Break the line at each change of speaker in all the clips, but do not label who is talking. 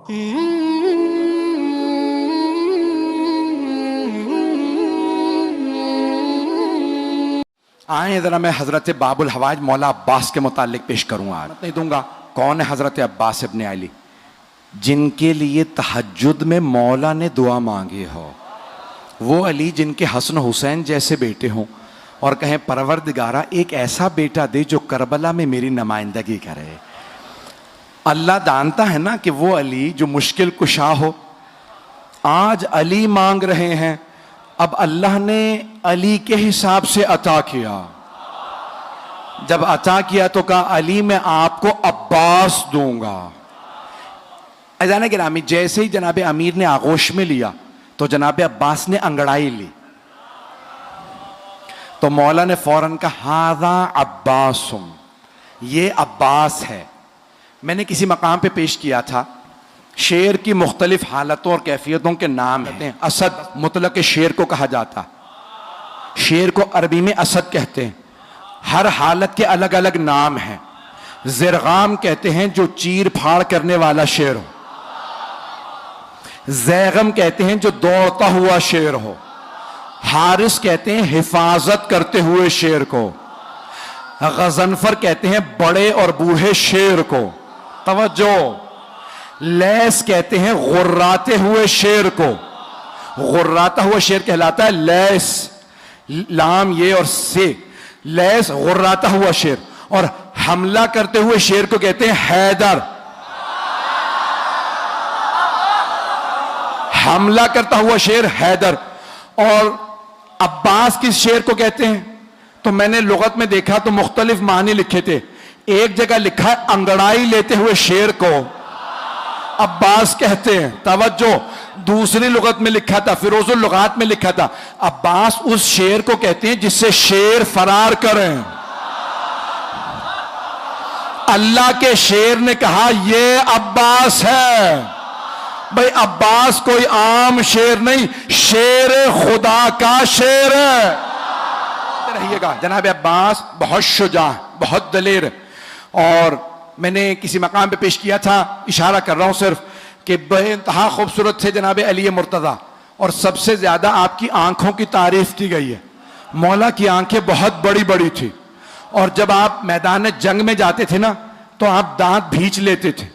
آئیں ذرا میں حضرت باب الحوائج مولا عباس کے متعلق پیش کروں آج نہیں دوں گا. کون ہے حضرت عباس ابن علی جن کے لیے تہجد میں مولا نے دعا مانگی ہو؟ وہ علی جن کے حسن حسین جیسے بیٹے ہوں اور کہیں پروردگارہ ایک ایسا بیٹا دے جو کربلا میں میری نمائندگی کرے. اللہ جانتا ہے نا کہ وہ علی جو مشکل کشا ہو. آج علی مانگ رہے ہیں, اب اللہ نے علی کے حساب سے عطا کیا. جب عطا کیا تو کہا علی میں آپ کو عباس دوں گا. اذان گرامی جیسے ہی جناب امیر نے آغوش میں لیا تو جناب عباس نے انگڑائی لی تو مولا نے فوراً کہا ہذا عباسم, یہ عباس ہے. میں نے کسی مقام پہ پیش کیا تھا شیر کی مختلف حالتوں اور کیفیتوں کے نام ہیں. اسد مطلق شیر کو کہا جاتا, شیر کو عربی میں اسد کہتے ہیں. ہر حالت کے الگ الگ نام ہیں. زرغام کہتے ہیں جو چیر پھاڑ کرنے والا شیر ہو. زیغم کہتے ہیں جو دوڑتا ہوا شیر ہو. حارس کہتے ہیں حفاظت کرتے ہوئے شیر کو. غضنفر کہتے ہیں بڑے اور بوڑھے شیر کو. توجہ. لیس کہتے ہیں غراتے ہوئے شیر کو. غراتا ہوا شیر کہلاتا ہے لیس, لام یہ اور سے, لیس غراتا ہوا شیر. اور حملہ کرتے ہوئے شیر کو کہتے ہیں حیدر. حملہ کرتا ہوا شیر حیدر. اور عباس کس شیر کو کہتے ہیں؟ تو میں نے لغت میں دیکھا تو مختلف معنی لکھے تھے. ایک جگہ لکھا ہے انگڑائی لیتے ہوئے شیر کو عباس کہتے ہیں. توجہ. دوسری لغت میں لکھا تھا, فیروز اللغات میں لکھا تھا عباس اس شیر کو کہتے ہیں جس سے شیر فرار کریں. اللہ کے شیر نے کہا یہ عباس ہے. بھئی عباس کوئی عام شیر نہیں, شیر خدا کا شیر ہے. رہیے گا. جناب عباس بہت شجاع, بہت دلیر. اور میں نے کسی مقام پہ پیش کیا تھا, اشارہ کر رہا ہوں صرف, کہ بے انتہا خوبصورت تھے جناب علی مرتضیٰ. اور سب سے زیادہ آپ کی آنکھوں کی تعریف کی گئی ہے. مولا کی آنکھیں بہت بڑی بڑی تھی. اور جب آپ میدان جنگ میں جاتے تھے نا تو آپ دانت بھینچ لیتے تھے.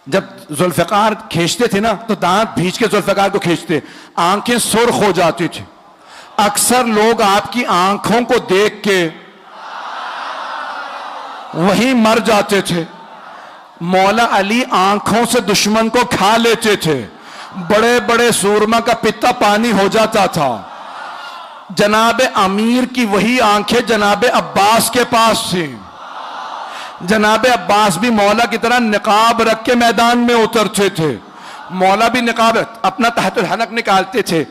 جب ذوالفقار کھینچتے تھے نا تو دانت بھینچ کے ذوالفقار کو کھینچتے, آنکھیں سرخ ہو جاتی تھی. اکثر لوگ آپ کی آنکھوں کو دیکھ کے وہیں مر جاتے تھے. مولا علی آنکھوں سے دشمن کو کھا لیتے تھے. بڑے بڑے سورما کا پتا پانی ہو جاتا تھا. جناب امیر کی وہی آنکھیں جناب عباس کے پاس تھیں. جناب عباس بھی مولا کی طرح نقاب رکھ کے میدان میں اترتے تھے. مولا بھی نقاب اپنا تحت الحلق نکالتے تھے,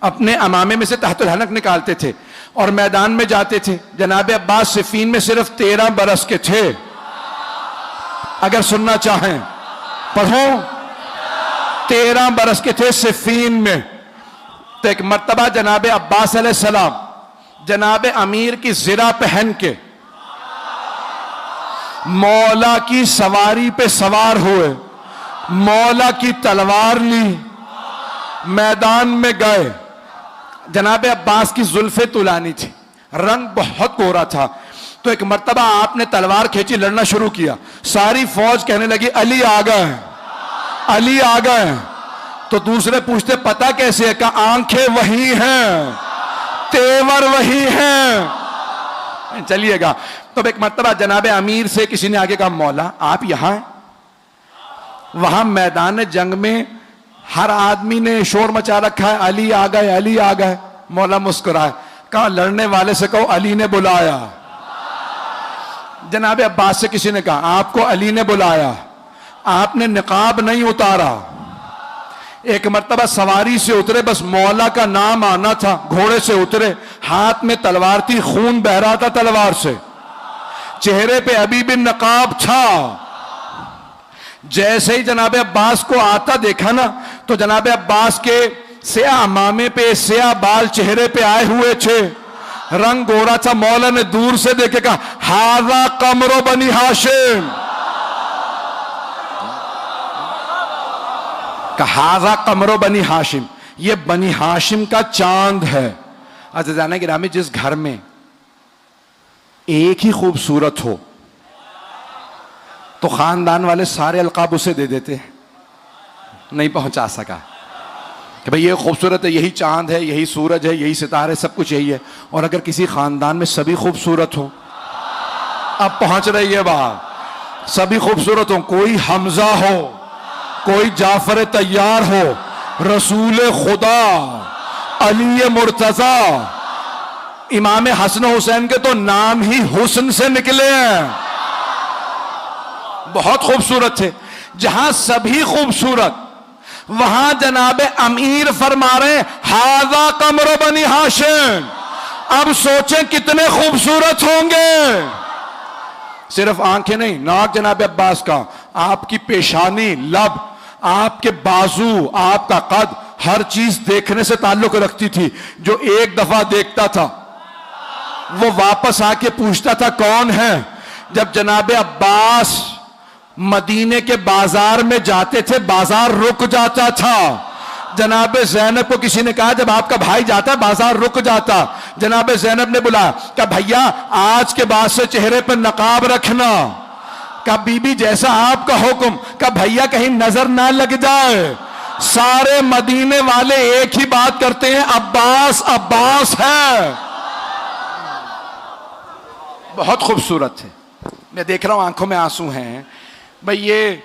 اپنے امامے میں سے تحت الحلق نکالتے تھے اور میدان میں جاتے تھے. جناب عباس صفین میں صرف 13 برس کے تھے. اگر سننا چاہیں پڑھو, 13 برس کے تھے صفین میں. تو ایک مرتبہ جناب عباس علیہ السلام جناب امیر کی زرہ پہن کے مولا کی سواری پہ سوار ہوئے, مولا کی تلوار لی, میدان میں گئے. جناب عباس کی زلفیں طولانی تھی, رنگ بہت گورا تھا. تو ایک مرتبہ آپ نے تلوار کھینچی, لڑنا شروع کیا. ساری فوج کہنے لگی علی آ گئے, علی آ گئے. تو دوسرے پوچھتے پتہ کیسے ہے؟ کہ آنکھیں وہی ہیں, تیور وہی ہیں. چلیے گا. تو ایک مرتبہ جناب امیر سے کسی نے آگے کہا مولا آپ یہاں ہیں؟ وہاں میدان جنگ میں ہر آدمی نے شور مچا رکھا ہے علی آ گئے, علی آ گئے. مولا مسکرائے, کہا لڑنے والے سے کہو علی نے بلایا. جناب عباس سے کسی نے کہا آپ کو علی نے بلایا, آپ نے نقاب نہیں اتارا. ایک مرتبہ سواری سے اترے, بس مولا کا نام آنا تھا, گھوڑے سے اترے, ہاتھ میں تلوار تھی, خون بہ رہا تھا تلوار سے, چہرے پہ ابھی بھی نقاب تھا. جیسے ہی جناب عباس کو آتا دیکھا نا تو جناب عباس کے سیاہ امامے پہ سیاہ بال چہرے پہ آئے ہوئے تھے, رنگ گورا تھا. مولا نے دور سے دیکھ کے کہا ہاذا قمر بنی ہاشم. کہ ھذا قمر بنی ہاشم، یہ بنی ہاشم کا چاند ہے۔ عزیزان گرامی، جس گھر میں ایک ہی خوبصورت ہو تو خاندان والے سارے القاب اسے دے دیتے ہیں، نہیں پہنچا سکا کہ بھئی یہ خوبصورت ہے، یہی چاند ہے، یہی سورج ہے، یہی ستارے، سب کچھ یہی ہے۔ اور اگر کسی خاندان میں سبھی خوبصورت ہو، اب پہنچ رہی ہے بات، سبھی خوبصورت ہوں، کوئی حمزہ ہو، کوئی جعفر طیار ہو، رسول خدا، علی مرتضی، امام حسن و حسین کے تو نام ہی حسن سے نکلے ہیں، بہت خوبصورت تھے۔ جہاں سبھی خوبصورت، وہاں جناب امیر فرما رہے ھذا قمر بنی ہاشم۔ اب سوچیں کتنے خوبصورت ہوں گے، صرف آنکھیں نہیں، ناک جناب عباس کا، آپ کی پیشانی، لب، آپ کے بازو، آپ کا قد، ہر چیز دیکھنے سے تعلق رکھتی تھی۔ جو ایک دفعہ دیکھتا تھا وہ واپس آ کے پوچھتا تھا کون ہے۔ جب جناب عباس مدینے کے بازار میں جاتے تھے، بازار رک جاتا تھا۔ جناب زینب کو کسی نے کہا جب آپ کا بھائی جاتا ہے بازار رک جاتا۔ جناب زینب نے بولا کہ بھیا آج کے بعد سے چہرے پر نقاب رکھنا۔ کہ بی بی جیسا آپ کا حکم، کہ بھیا کہیں نظر نہ لگ جائے۔ سارے مدینے والے ایک ہی بات کرتے ہیں، عباس عباس ہے۔ بہت خوبصورت ہے۔ میں دیکھ رہا ہوں آنکھوں میں آنسو ہیں۔ بھئی یہ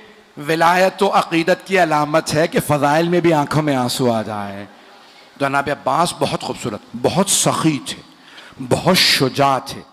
ولایت و عقیدت کی علامت ہے کہ فضائل میں بھی آنکھوں میں آنسو آ جائے۔ جناب عباس بہت خوبصورت، بہت سخی تھے، بہت شجاع تھے۔